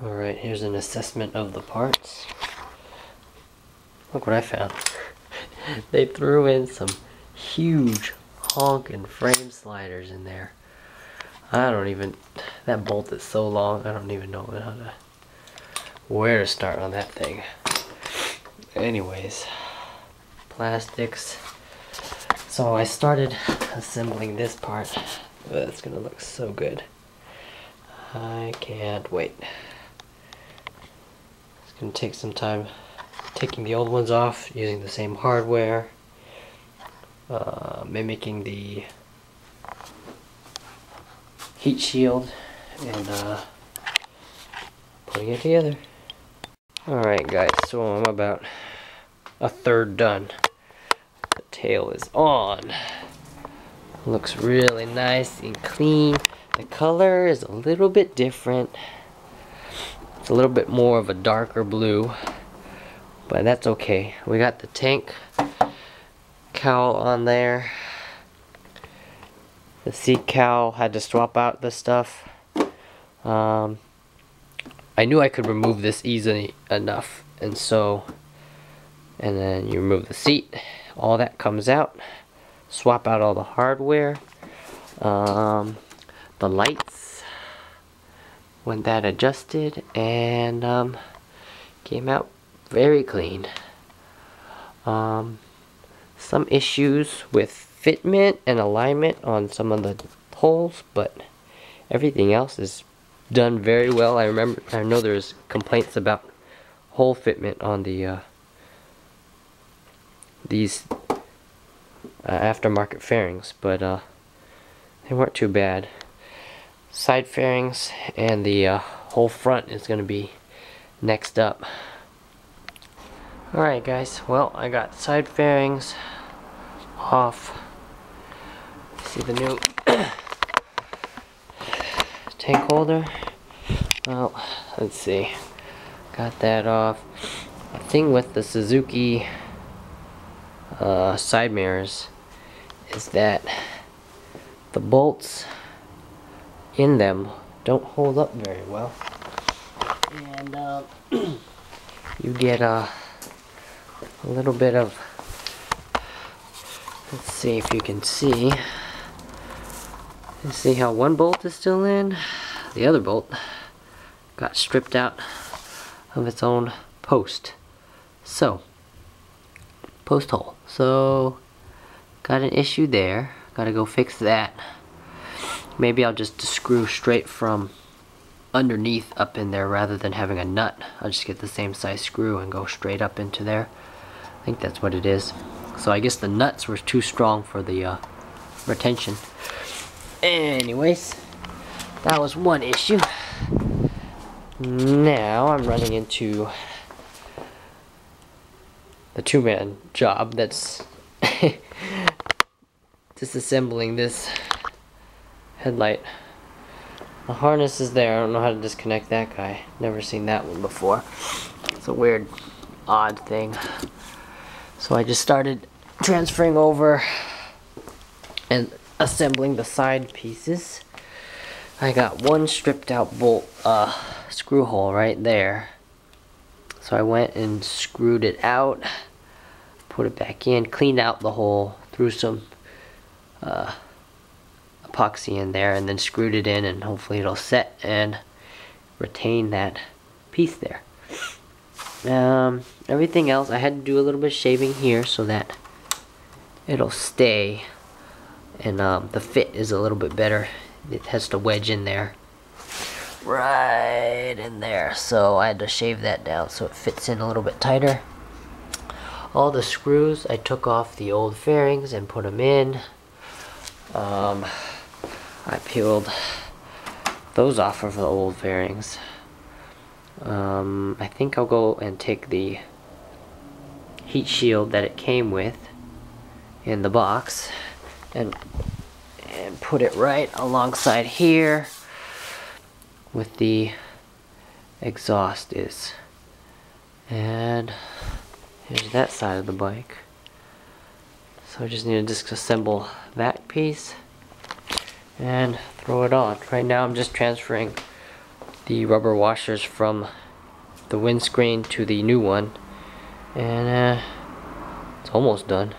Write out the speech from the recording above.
Alright, here's an assessment of the parts. Look what I found. They threw in some huge honking frame sliders in there. That bolt is so long, I don't even know where to start on that thing. Anyways, plastics. So I started assembling this part. It's gonna look so good. I can't wait. It's gonna take some time taking the old ones off, using the same hardware, mimicking the heat shield, and putting it together. Alright guys, so I'm about a third done. The tail is on. Looks really nice and clean. The color is a little bit different. It's a little bit more of a darker blue, but that's okay. We got the tank cowl on there. The seat cowl, had to swap out the stuff. I knew I could remove this easily enough, and then you remove the seat, all that comes out. Swap out all the hardware. The lights, when that adjusted, and came out very clean. Some issues with fitment and alignment on some of the holes, but everything else is done very well. I know there's complaints about hole fitment on the these aftermarket fairings, but they weren't too bad. Side fairings and the whole front is going to be next up. Alright guys, well, I got side fairings off. See the new tank holder? Well, let's see. Got that off. The thing with the Suzuki side mirrors is that the bolts in them don't hold up very well, and you get a little bit of, let's see if you can see. You see how one bolt is still in? The other bolt got stripped out of its own post. So, post hole. So, got an issue there. Gotta go fix that. Maybe I'll just screw straight from underneath up in there rather than having a nut. I'll just get the same size screw and go straight up into there. I think that's what it is. So I guess the nuts were too strong for the retention. Anyways, that was one issue. Now I'm running into the two-man job that's disassembling this headlight. The harness is there. I don't know how to disconnect that guy. Never seen that one before. It's a weird, odd thing. So I just started transferring over and assembling the side pieces. I got one stripped out bolt screw hole right there. So I went and screwed it out, put it back in, cleaned out the hole, threw some epoxy in there, and then screwed it in, and hopefully it'll set and retain that piece there. Everything else, I had to do a little bit of shaving here so that it'll stay, and the fit is a little bit better. It has to wedge in there, right in there, so I had to shave that down so it fits in a little bit tighter. All the screws, I took off the old fairings and put them in. I peeled those off of the old fairings. I think I'll go and take the heat shield that it came with in the box and put it right alongside here with the exhaust is. And here's that side of the bike. So I just need to disassemble that piece and throw it on. Right now I'm just transferring the rubber washers from the windscreen to the new one, and it's almost done.